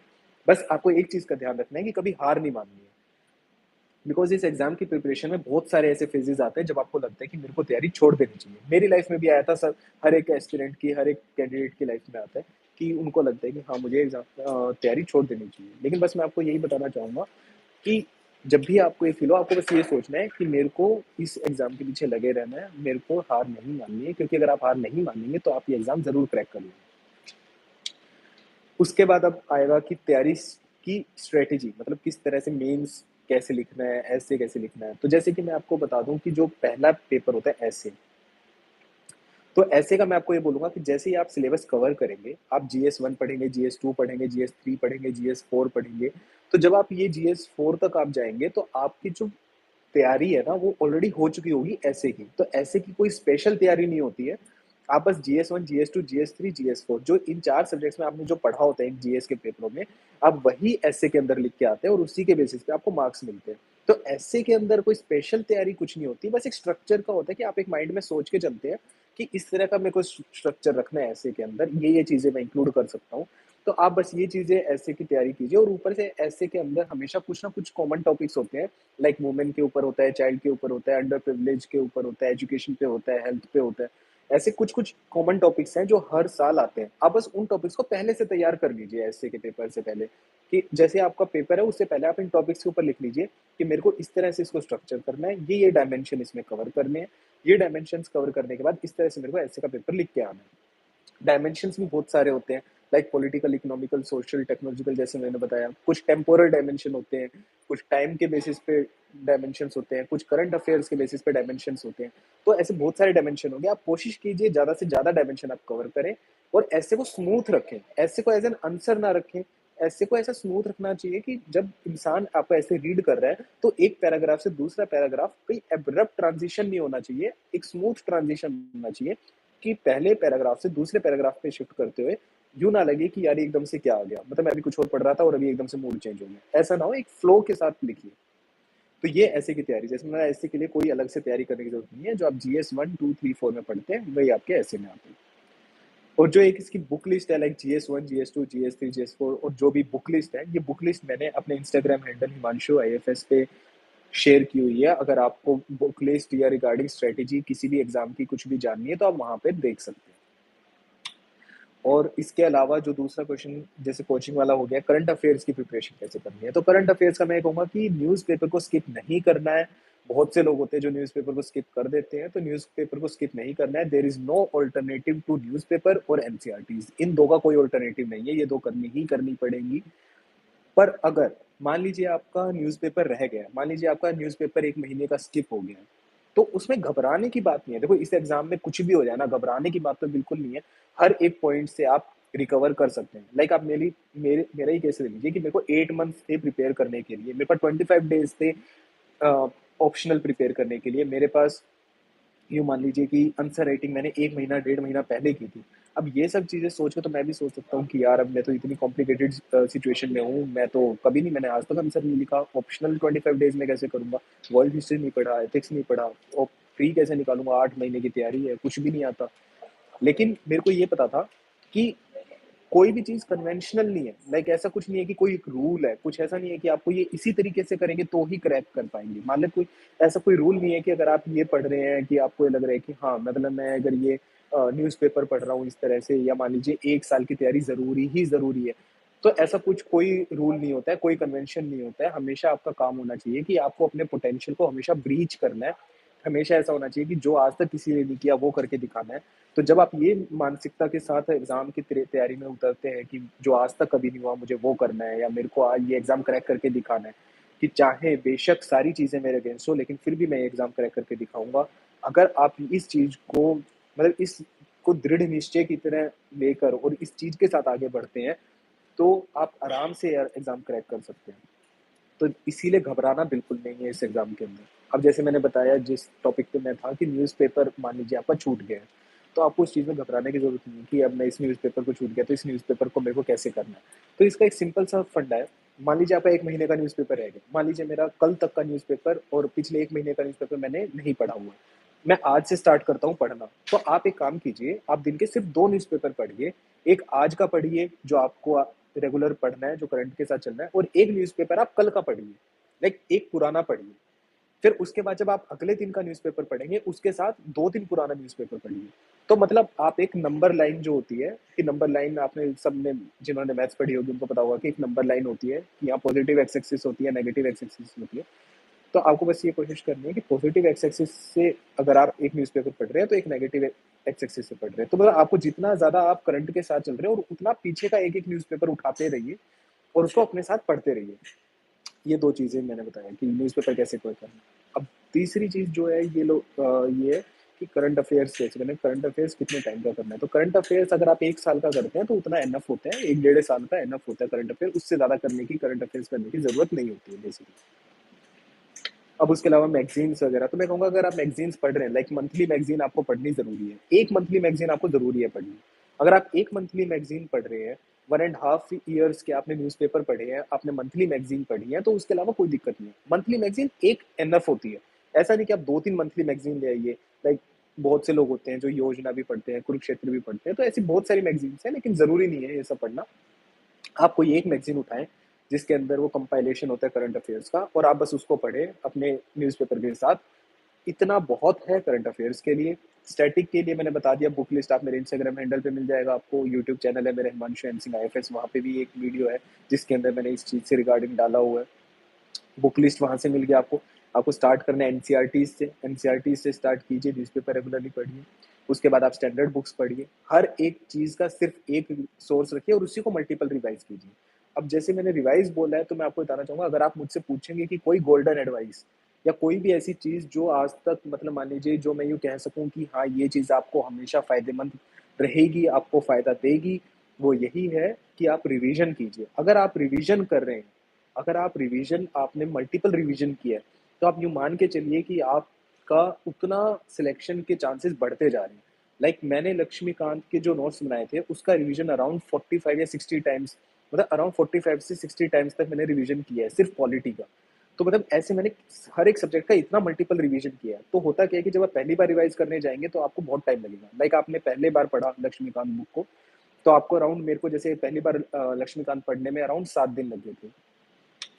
बस आपको एक चीज़ का ध्यान रखना है कि कभी हार नहीं माननी है। बिकॉज़ इस एग्ज़ाम की प्रिपरेशन में बहुत सारे ऐसे फ़ेजेज़ आते हैं जब आपको लगता है कि मेरे को तैयारी छोड़ देनी चाहिए। मेरी लाइफ़ में भी आया था सर, हर एक एस्पिरेंट की, हर एक कैंडिडेट की लाइफ़ में आता है कि उनको लगता है कि हाँ, मुझे तैयारी छोड़ देनी चाहिए। लेकिन बस मैं आपको यही बताना चाहूँगा कि जब भी आपको ये फ़ील हो, आपको बस ये सोचना है कि मेरे को इस एग्ज़ाम के पीछे लगे रहना है, मेरे को हार नहीं माननी है क्योंकि अगर आप हार नहीं मानेंगे तो आप ये एग्ज़ाम ज़रूर क्रैक कर लेंगे। उसके बाद अब आएगा कि तैयारी की स्ट्रेटेजी मतलब किस तरह से मेंस कैसे लिखना है, ऐसे कैसे लिखना है। तो जैसे कि मैं आपको बता दूं कि जो पहला पेपर होता है ऐसे, तो ऐसे का मैं आपको ये बोलूंगा कि जैसे ही आप सिलेबस कवर करेंगे, आप GS 1 पढ़ेंगे, GS 2 पढ़ेंगे, GS 3 पढ़ेंगे, GS 4 पढ़ेंगे। तो जब आप ये GS 4 तक आप जाएंगे तो आपकी जो तैयारी है ना वो ऑलरेडी हो चुकी होगी ऐसे की। तो ऐसे की कोई स्पेशल तैयारी नहीं होती है। आप बस GS 1, GS 2, GS 3, GS 4 जो इन 4 सब्जेक्ट्स में आपने जो पढ़ा होता है जीएस के पेपरों में, आप वही ऐसे के अंदर लिख के आते हैं और उसी के बेसिस पे आपको मार्क्स मिलते हैं। तो ऐसे के अंदर कोई स्पेशल तैयारी कुछ नहीं होती, बस एक स्ट्रक्चर का होता है कि आप एक माइंड में सोच के चलते हैं कि इस तरह का मेरे को स्ट्रक्चर रखना है ऐसे के अंदर, ये चीज़ें मैं इंक्लूड कर सकता हूँ। तो आप बस ये चीज़ें ऐसे की तैयारी कीजिए और ऊपर से ऐसे के अंदर हमेशा कुछ ना कुछ कॉमन टॉपिक्स होते हैं। लाइक वुमेन के ऊपर होता है, चाइल्ड के ऊपर होता है, अंडर प्रिविलेज के ऊपर होता है, एजुकेशन पे होता है, हेल्थ पे होता है। ऐसे कुछ कुछ कॉमन टॉपिक्स हैं जो हर साल आते हैं। आप बस उन टॉपिक्स को पहले से तैयार कर लीजिए ऐसे के पेपर से पहले, कि जैसे आपका पेपर है उससे पहले आप इन टॉपिक्स के ऊपर लिख लीजिए कि मेरे को इस तरह से इसको स्ट्रक्चर करना है, ये डायमेंशन इसमें कवर करने हैं, ये डायमेंशंस कवर करने के बाद इस तरह से मेरे को ऐसे का पेपर लिख के आना है। डायमेंशंस भी बहुत सारे होते हैं, like political, economical, social, technological, जैसे मैंने बताया। कुछ टेम्पोरल डायमेंशन होते हैं, कुछ टाइम के बेसिस पे डायमेंशंस होते हैं, कुछ करंट अफेयर्स के बेसिस पे डायमेंशंस होते हैं। तो ऐसे बहुत सारे डायमेंशन होंगे। आप कोशिश कीजिए ज़्यादा से ज़्यादा डायमेंशन आप कवर करें और ऐसे को स्मूथ रखें, ऐसे को एज एन आंसर ना रखें। ऐसे को ऐसा स्मूथ रखना चाहिए कि जब इंसान आपको ऐसे रीड कर रहा है तो एक पैराग्राफ से दूसरा पैराग्राफ कोई एब्रप्ट ट्रांजिशन नहीं होना चाहिए, एक स्मूथ ट्रांजिशन होना चाहिए कि पहले पैराग्राफ से दूसरे पैराग्राफ पे शिफ्ट करते हुए यूँ ना लगे कि यार एकदम से क्या आ गया, मतलब मैं अभी कुछ और पढ़ रहा था और अभी एकदम से मूड चेंज हो गया। ऐसा ना हो, एक फ्लो के साथ लिखिए। तो ये ऐसे की तैयारी, जैसे मैं ऐसे के लिए कोई अलग से तैयारी करने की जरूरत नहीं है। जो आप GS 1, 2, 3, 4 में पढ़ते हैं वही आपके ऐसे में आते हैं। और जो एक इसकी बुक लिस्ट है, like GS 1, GS 2, GS 3, GS 4, और जो भी बुक लिस्ट है, ये बुक लिस्ट मैंने अपने इंस्टाग्राम हैंडल हिमांशु IFS पे शेयर की हुई है। अगर आपको बुक लिस्ट या रिगार्डिंग स्ट्रेटेजी किसी भी एग्जाम की कुछ भी जाननी है तो आप वहाँ पे देख सकते हैं। और इसके अलावा जो दूसरा क्वेश्चन जैसे कोचिंग वाला हो गया, करंट अफेयर्स की प्रिपरेशन कैसे करनी है, तो करंट अफेयर्स का मैं कहूँगा कि न्यूज़पेपर को स्किप नहीं करना है। बहुत से लोग होते हैं जो न्यूज़पेपर को स्किप कर देते हैं, तो न्यूज़पेपर को स्किप नहीं करना है। There is no alternative to newspaper और एनसीईआरटीज, इन दो का कोई ऑल्टरनेटिव नहीं है, ये दो करनी ही करनी पड़ेंगी। पर अगर मान लीजिए आपका न्यूज़पेपर रह गया, मान लीजिए आपका न्यूज़पेपर 1 महीने का स्किप हो गया, तो उसमें घबराने की बात नहीं है। देखो इस एग्ज़ाम में कुछ भी हो जाए ना, घबराने की बात तो बिल्कुल नहीं है। हर एक पॉइंट से आप रिकवर कर सकते हैं। लाइक आप मेरा ही केस ले लीजिए कि मेरे को 8 मंथ्स थे प्रिपेयर करने के लिए। मेरे पास 25 डेज़ थे ऑप्शनल प्रिपेयर करने के लिए। मेरे पास यूँ मान लीजिए कि आंसर राइटिंग मैंने 1 महीना, डेढ़ महीना पहले की थी। अब ये सब चीज़ें सोच के तो मैं भी सोच सकता हूँ कि यार अब मैं तो इतनी कॉम्प्लिकेटेड सिचुएशन में हूँ, मैं तो कभी नहीं मैंने आज तक आंसर नहीं लिखा, ऑप्शनल 25 डेज़ में कैसे करूँगा? वर्ल्ड हिस्ट्री नहीं पढ़ा, एथिक्स नहीं पढ़ा और प्री कैसे निकालूँगा? 8 महीने की तैयारी है, कुछ भी नहीं आता। लेकिन मेरे को ये पता था कि कोई भी चीज़ कन्वेंशनल नहीं है। लाइक ऐसा कुछ नहीं है कि कोई एक रूल है, कुछ ऐसा नहीं है कि आपको ये इसी तरीके से करेंगे तो ही क्रैक कर पाएँगे। मान लें कोई ऐसा कोई रूल नहीं है कि अगर आप ये पढ़ रहे हैं कि आपको ये लग रहा है कि हाँ, मतलब मैं अगर ये न्यूज़पेपर पढ़ रहा हूँ इस तरह से या मान लीजिए 1 साल की तैयारी ज़रूरी है। तो ऐसा कुछ कोई रूल नहीं होता है, कोई कन्वेंशन नहीं होता है। हमेशा आपका काम होना चाहिए कि आपको अपने पोटेंशियल को हमेशा ब्रीच करना है। हमेशा ऐसा होना चाहिए कि जो आज तक किसी ने नहीं किया वो करके दिखाना है। तो जब आप ये मानसिकता के साथ एग्ज़ाम की तैयारी में उतरते हैं कि जो आज तक कभी नहीं हुआ मुझे वो करना है या मेरे को आज ये एग्ज़ाम क्रैक करके दिखाना है, कि चाहे बेशक सारी चीज़ें मेरे अगेंस्ट हो लेकिन फिर भी मैं ये एग्ज़ाम क्रैक करके दिखाऊँगा। अगर आप इस चीज़ को मतलब इसको दृढ़ निश्चय की तरह लेकर और इस चीज़ के साथ आगे बढ़ते हैं, तो आप आराम से एग्ज़ाम क्रैक कर सकते हैं। तो इसीलिए घबराना बिल्कुल नहीं है इस एग्ज़ाम के अंदर। अब जैसे मैंने बताया जिस टॉपिक पे मैं था कि न्यूज़पेपर मान लीजिए आपका छूट गया है, तो आपको उस चीज़ में घबराने की ज़रूरत नहीं है कि अब मैं इस न्यूज़पेपर को छूट गया तो इस न्यूज़पेपर को मेरे को कैसे करना है। तो इसका एक सिंपल सा फंडा है, मान लीजिए आपका 1 महीने का न्यूज़पेपर रह गया, मान लीजिए मेरा कल तक का न्यूज़पेपर और पिछले 1 महीने का न्यूज़पेपर मैंने नहीं पढ़ा हुआ है। मैं आज से स्टार्ट करता हूँ पढ़ना, तो आप एक काम कीजिए, आप दिन के सिर्फ़ 2 न्यूज़पेपर पढ़िए, एक आज का पढ़िए जो आपको रेगुलर पढ़ना है, जो करंट के साथ चलना है और एक न्यूज़पेपर आप कल का पढ़िए। लाइक एक पुराना पढ़िए, फिर उसके बाद जब आप अगले दिन का न्यूज़पेपर पढ़ेंगे, उसके साथ 2 दिन पुराना न्यूज़पेपर पढ़िए। तो मतलब आप एक नंबर लाइन जो होती है, कि नंबर लाइन आपने सबने जिन्होंने मैथ्स पढ़ी होगी उनको पता होगा कि एक नंबर लाइन होती है, कि यहाँ पॉजिटिव एक्स एक्सिस होती है, नेगेटिव एक्स एक्सिस होती है। तो आपको बस ये कोशिश करनी है कि पॉजिटिव एक्स एक्सिस से अगर आप एक न्यूज़पेपर पढ़ रहे हैं, तो एक नेगेटिव एक्स एक्सिस से पढ़ रहे हैं। तो मतलब आपको जितना ज़्यादा आप करंट के साथ चल रहे हैं और उतना पीछे का एक-एक न्यूज़पेपर उठाते रहिए और उसको अपने साथ पढ़ते रहिए। ये 2 चीज़ें मैंने बताया कि न्यूज़पेपर कैसे कवर करना है। अब तीसरी चीज़ जो है ये है कि करंट अफ़ेयर्स कैसे करना है, करंट अफ़ेयर्स कितने टाइम का करना है। तो करंट अफ़ेयर्स अगर आप 1 साल का करते हैं तो उतना इनफ होता है, 1 डेढ़ साल का इनफ होता है करंट अफ़ेयर, उससे ज़्यादा करंट अफ़ेयर्स करने की ज़रूरत नहीं होती है बेसिकली। अब उसके अलावा मैगज़ीन्स वगैरह, तो मैं कहूँगा अगर आप मैगज़ीन्स पढ़ रहे हैं, लाइक मंथली मैगज़ीन आपको पढ़नी ज़रूरी है। एक मंथली मैगज़ीन आपको ज़रूरी है पढ़नी। अगर आप एक मंथली मैगज़ीन पढ़ रहे हैं, 1 एंड हाफ ईयर्स के आपने न्यूज़पेपर पढ़े हैं, आपने मंथली मैगज़ीन पढ़ी है, तो उसके अलावा कोई दिक्कत नहीं है। मंथली मैगज़ीन एक इनफ होती है। ऐसा नहीं कि आप 2-3 मंथली मैगज़ीन ले आइए, लाइक बहुत से लोग होते हैं जो योजना भी पढ़ते हैं, कुरुक्षेत्र भी पढ़ते हैं, तो ऐसी बहुत सारी मैगज़ीन्स हैं, लेकिन ज़रूरी नहीं है ये सब पढ़ना। आप कोई एक मैगज़ीन उठाएँ, जिसके अंदर वो कंपाइलेशन होता है करंट अफ़ेयर्स का और आप बस उसको पढ़ें अपने न्यूज़पेपर के साथ। इतना बहुत है करंट अफ़ेयर्स के लिए। स्टैटिक के लिए मैंने बता दिया, बुक लिस्ट आप मेरे इंस्टाग्राम हैंडल पे मिल जाएगा आपको, यूट्यूब चैनल है मेरा हिमांशु एम सिंह आईएफएस, वहाँ पे भी एक वीडियो है, जिसके अंदर मैंने इस चीज़ से रिगार्डिंग डाला हुआ है। बुक लिस्ट वहाँ से मिल गया आपको। आपको स्टार्ट करना है एनसीईआरटी से स्टार्ट कीजिए, न्यूज़पेपर रेगुलरली पढ़िए। उसके बाद आप स्टैंडर्ड बुक्स पढ़िए। हर एक चीज़ का सिर्फ़ एक सोर्स रखिए और उसी को मल्टीपल रिवाइज़ कीजिए। अब जैसे मैंने रिवाइज़ बोला है, तो मैं आपको बताना चाहूँगा, अगर आप मुझसे पूछेंगे कि कोई गोल्डन एडवाइस या कोई भी ऐसी चीज़ जो आज तक मतलब मान लीजिए जो मैं यूँ कह सकूँ कि हाँ, ये चीज़ आपको हमेशा फ़ायदेमंद रहेगी, आपको फ़ायदा देगी, वो यही है कि आप रिविज़न कीजिए। अगर आप रिविज़न कर रहे हैं, अगर आप रिवीजन आपने मल्टीपल रिवीजन किया है, तो आप यूँ मान के चलिए कि आपका उतना सिलेक्शन के चांसेस बढ़ते जा रहे हैं। लाइक मैंने लक्ष्मीकांत के जो नोट्स बनाए थे, उसका रिवीजन अराउंड 45 या 60 टाइम्स, मतलब अराउंड 45 से 60 टाइम्स तक मैंने रिवीजन किया है, सिर्फ़ पॉलिटी का। तो मतलब ऐसे मैंने हर एक सब्जेक्ट का इतना मल्टीपल रिवीजन किया है। तो होता क्या है कि जब आप पहली बार रिवाइज़ करने जाएँगे, तो आपको बहुत टाइम लगेगा। लाइक आपने पहली बार पढ़ा लक्ष्मीकांत बुक को, तो आपको अराउंड मेरे को जैसे पहली बार लक्ष्मीकांत पढ़ने में अराउंड 7 दिन लग गए थे।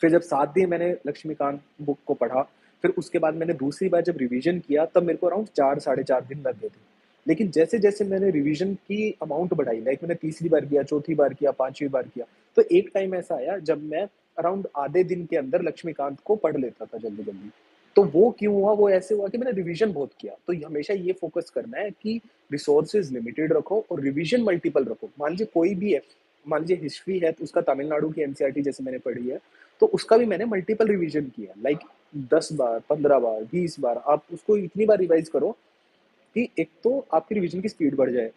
फिर जब 7 दिन मैंने लक्ष्मीकांत बुक को पढ़ा, फिर उसके बाद मैंने दूसरी बार जब रिवीजन किया, तब मेरे को अराउंड 4 साढ़े 4 दिन लग गए थे। लेकिन जैसे-जैसे मैंने रिवीजन की अमाउंट बढ़ाई, लाइक मैंने तीसरी बार किया, चौथी बार किया, पाँचवीं बार किया, तो एक टाइम ऐसा आया जब मैं अराउंड आधे दिन के अंदर लक्ष्मीकांत को पढ़ लेता था जल्दी-जल्दी। तो वो क्यों हुआ? वो ऐसे हुआ कि मैंने रिवीजन बहुत किया। तो हमेशा ये फ़ोकस करना है कि रिसोर्सेज़ लिमिटेड रखो और रिवीजन मल्टीपल रखो। मान लीजिए कोई भी है, मान लीजिए हिस्ट्री है, तो उसका तमिलनाडु की एनसीईआरटी जैसे मैंने पढ़ी है, तो उसका भी मैंने मल्टीपल रिवीजन किया। लाइक 10 बार, 15 बार, 20 बार आप उसको इतनी बार रिवाइज़ करो कि एक तो आपकी रिवीजन की स्पीड बढ़ जाए,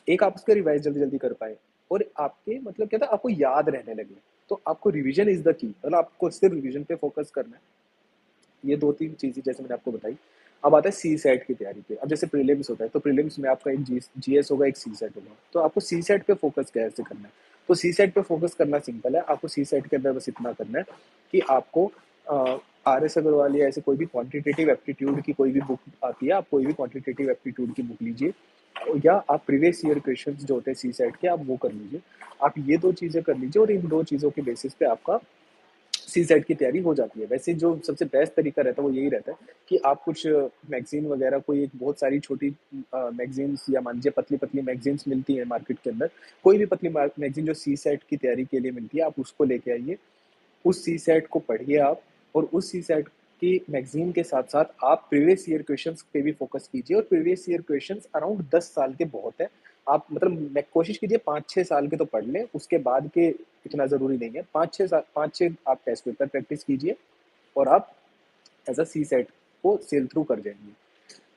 एक आप उसका रिवाइज़ जल्दी-जल्दी कर पाएँ और आपके मतलब क्या था आपको याद रहने लगे। तो आपको रिवीजन इज़ द की, मतलब आपको सिर्फ रिवीजन पे फ़ोकस करना है। ये 2-3 चीज़ें जैसे मैंने आपको बताई। अब आता है सीसैट की तैयारी पे। अब जैसे प्रीलिम्स होता है, तो प्रीलिम्स में आपका एक जीएस होगा, एक सीसैट होगा। तो आपको सीसैट पे फ़ोकस कैसे करना है? तो सीसैट पे फ़ोकस करना सिंपल है। आपको सीसैट के अंदर बस इतना करना है कि आपको आरएस अग्रवाल या ऐसे कोई भी क्वांटिटेटिव एप्टीट्यूड की कोई भी बुक आती है, आप कोई भी क्वांटिटेटिव एप्टीट्यूड की बुक लीजिए या आप प्रीवियस ईयर क्वेश्चंस जो होते हैं सीसैट के, आप वो कर लीजिए। आप ये 2 चीज़ें कर लीजिए और इन 2 चीज़ों के बेसिस पे आपका सी सेट की तैयारी हो जाती है। वैसे जो सबसे बेस्ट तरीका रहता है वो यही रहता है कि आप कुछ मैगज़ीन वगैरह कोई एक बहुत सारी छोटी मैगज़ीन्स या मान लीजिए पतली-पतली मैगज़ीन्स मिलती हैं मार्केट के अंदर। कोई भी पतली मैगज़ीन जो सी सेट की तैयारी के लिए मिलती है, आप उसको लेके आइए। उस सी सेट को पढ़िए आप और उस सी सेट की मैगज़ीन के साथ-साथ आप प्रीवियस ईयर क्वेश्चंस पे भी फ़ोकस कीजिए और प्रीवियस ईयर क्वेश्चंस अराउंड 10 साल के बहुत है। आप मतलब मैं कोशिश कीजिए 5-6 साल के तो पढ़ लें, उसके बाद के इतना ज़रूरी नहीं है। 5-6 आप टेस्ट पेपर प्रैक्टिस कीजिए और आप एज़ अ सी सेट को सेल थ्रू कर जाएँगे।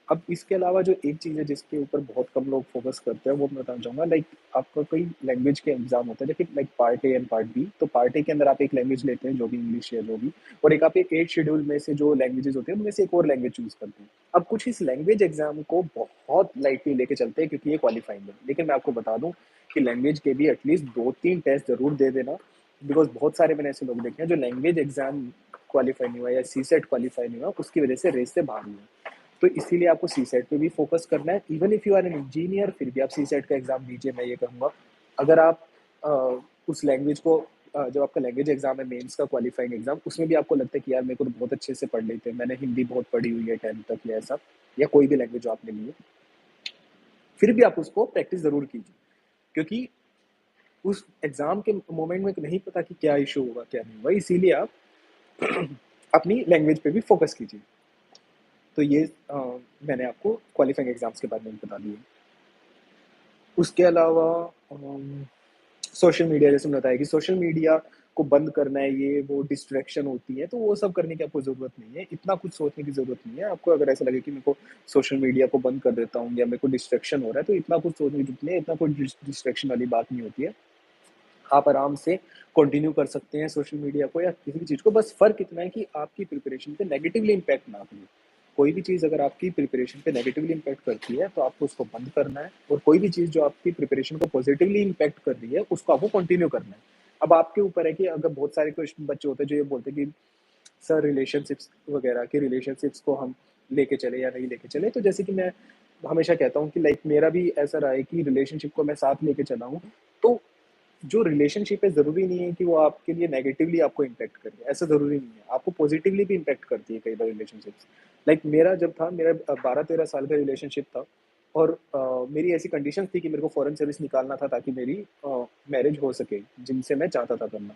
अब इसके अलावा जो एक चीज़ है जिसके ऊपर बहुत कम लोग फ़ोकस करते हैं, वो मैं बताना चाहूँगा लाइक आपका कोई लैंग्वेज के एग्ज़ाम होता है, जैसे like part A and part B. तो पार्ट ए के अंदर आप एक लैंग्वेज लेते हैं, जो भी इंग्लिश या जो भी, और एक आप एक 8 शेड्यूल में से जो लैंग्वेजेज़ होते हैं, उनमें से एक और लैंग्वेज चूज़ करते हैं। अब कुछ इस लैंग्वेज एग्ज़ाम को बहुत लाइटली लेके चलते हैं क्योंकि ये क्वालीफाइंग है। लेकिन मैं आपको बता दूँ कि लैंग्वेज के भी एटलीस्ट 2-3 टेस्ट ज़रूर दे देना, बिकॉज़ बहुत सारे मैंने ऐसे लोग देखे हैं जो लैंग्वेज एग्ज़ाम क्वालीफाई नहीं हुआ या सीसेट क्वालीफाई नहीं हुआ, उसकी वजह से रेस से बाहर हुए। तो इसीलिए आपको सीसेट पे भी फोकस करना है। Even if you are an engineer, फिर भी आप सीसेट का एग्जाम दीजिए, मैं ये कहूँगा। अगर आप अ, उस लैंग्वेज को जब आपका लैंग्वेज एग्जाम है मेंस का क्वालिफाइंग एग्जाम, उसमें भी आपको लगता है कि यार मेरे को तो बहुत अच्छे से पढ़ लेते हैं, मैंने हिंदी बहुत पढ़ी हुई है 10th तक या ऐसा, या कोई भी लैंग्वेज जो आपने ली है, फिर भी आप उसको प्रैक्टिस ज़रूर कीजिए। क्योंकि उस एग्जाम के मोमेंट में नहीं पता कि क्या इशू होगा, क्या नहीं होगा, इसीलिए आप अपनी लैंग्वेज पे भी फोकस कीजिए। तो ये मैंने आपको क्वालिफाइंग एग्जाम्स के बारे में बता दिए। उसके अलावा सोशल मीडिया, जैसे मैंने बताया कि सोशल मीडिया को बंद करना है, ये वो डिस्ट्रैक्शन होती है, तो वो सब करने की आपको ज़रूरत नहीं है, इतना कुछ सोचने की ज़रूरत नहीं है। आपको अगर ऐसा लगे कि मेरे को सोशल मीडिया को बंद कर देता हूँ या मेरे को डिस्ट्रैक्शन हो रहा है, तो इतना कुछ सोचने की ज़रूरत नहीं है, इतना कोई डिस्ट्रैक्शन वाली बात नहीं होती है। आप आराम से कंटिन्यू कर सकते हैं सोशल मीडिया को या किसी भी चीज़ को, बस फ़र्क इतना है कि आपकी प्रिपरेशन पे नेगेटिवली इम्पैक्ट ना करे। कोई भी चीज़ अगर आपकी प्रिपरेशन पे नेगेटिवली इम्पैक्ट करती है, तो आपको उसको बंद करना है, और कोई भी चीज़ जो आपकी प्रिपरेशन को पॉजिटिवली इम्पैक्ट कर रही है, उसको आपको कंटिन्यू करना है। अब आपके ऊपर है कि अगर बहुत सारे क्वेश्चन बच्चे होते हैं जो ये बोलते हैं कि सर रिलेशनशिप्स वगैरह के रिलेशनशिप्स को हम लेके चले या नहीं लेके चले, तो जैसे कि मैं हमेशा कहता हूँ कि लाइक मेरा भी ऐसा रहा है कि रिलेशनशिप को मैं साथ लेके चला हूँ। तो जो रिलेशनशिप है, ज़रूरी नहीं है कि वो आपके लिए नेगेटिवली आपको इम्पैक्ट करे, ऐसा ज़रूरी नहीं है। आपको पॉजिटिवली भी इम्पैक्ट करती है कई बार रिलेशनशिप्स। लाइक मेरा जब था, मेरा 12-13 साल का रिलेशनशिप था, और मेरी ऐसी कंडीशंस थी कि मेरे को फॉरेन सर्विस निकालना था ताकि मेरी मैरिज हो सके, जिनसे मैं चाहता था करना।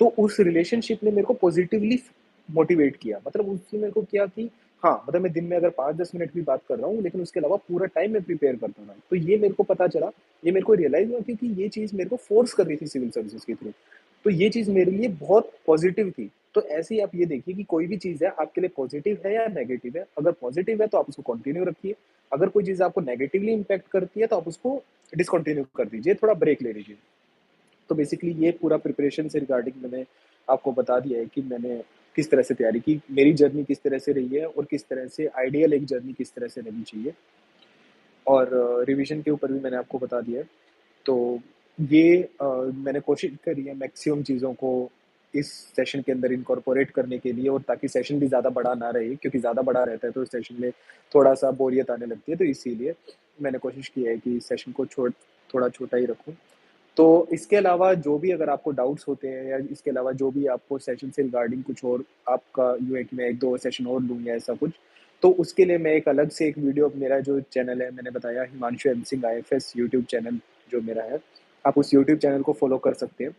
तो उस रिलेशनशिप ने मेरे को पॉजिटिवली मोटिवेट किया, मतलब उसने मेरे को किया कि हाँ, मतलब मैं दिन में अगर 5-10 मिनट भी बात कर रहा हूँ, लेकिन उसके अलावा पूरा टाइम मैं प्रिपेयर करता था। तो ये मेरे को पता चला, ये मेरे को रियलाइज हुआ, क्योंकि ये चीज़ मेरे को फोर्स कर रही थी सिविल सर्विसेज के थ्रू। तो ये चीज़ मेरे लिए बहुत पॉजिटिव थी। तो ऐसे ही आप ये देखिए कि कोई भी चीज़ है आपके लिए पॉजिटिव है या नेगेटिव है। अगर पॉजिटिव है तो आप उसको कंटिन्यू रखिए, अगर कोई चीज़ आपको नेगेटिवली इम्पैक्ट करती है तो आप उसको डिसकंटिन्यू कर दीजिए, थोड़ा ब्रेक ले लीजिए। तो बेसिकली ये पूरा प्रिपरेशन से रिगार्डिंग मैंने आपको बता दिया है कि मैंने किस तरह से तैयारी की, मेरी जर्नी किस तरह से रही है और किस तरह से आइडियल एक जर्नी किस तरह से रहनी चाहिए, और रिवीजन के ऊपर भी मैंने आपको बता दिया है। तो ये मैंने कोशिश करी है मैक्सिमम चीज़ों को इस सेशन के अंदर इनकॉर्पोरेट करने के लिए, और ताकि सेशन भी ज़्यादा बड़ा ना रहे, क्योंकि ज़्यादा बड़ा रहता है तो इस सेशन में थोड़ा-सा बोरियत आने लगती है, तो इसीलिए मैंने कोशिश की है कि सेशन को थोड़ा छोटा ही रखूँ। तो इसके अलावा जो भी अगर आपको डाउट्स होते हैं, या इसके अलावा जो भी आपको सेशन से रिगार्डिंग कुछ और आपका यूँ है कि मैं 1-2 सेशन और लूँ या ऐसा कुछ, तो उसके लिए मैं एक अलग से एक वीडियो, मेरा जो चैनल है मैंने बताया Himanshu M Singh IFS YouTube channel जो मेरा है, आप उस यूट्यूब चैनल को फॉलो कर सकते हैं।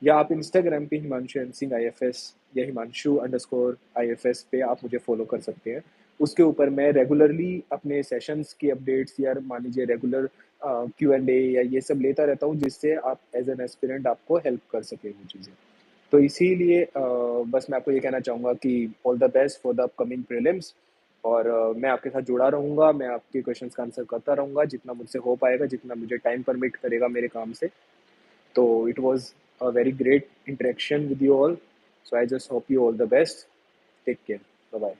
या आप इंस्टाग्राम पे हिमांशु एम सिंह आईएफएस या हिमांशु_आईएफएस पे आप मुझे फॉलो कर सकते हैं। उसके ऊपर मैं रेगुलरली अपने सेशंस की अपडेट्स, या मान लीजिए रेगुलर क्यू एंड ए या ये सब लेता रहता हूँ, जिससे आप एज एन एस्पिरेंट आपको हेल्प कर सके वो चीज़ें। तो इसीलिए बस मैं आपको ये कहना चाहूँगा कि all the best for the upcoming prelims. और मैं आपके साथ जुड़ा रहूँगा, मैं आपके क्वेश्चंस का आंसर करता रहूँगा जितना मुझसे हो पाएगा, जितना मुझे टाइम परमिट करेगा मेरे काम से। तो it was a very great interaction with you all. So I just hope you all the best. Take care. Bye bye.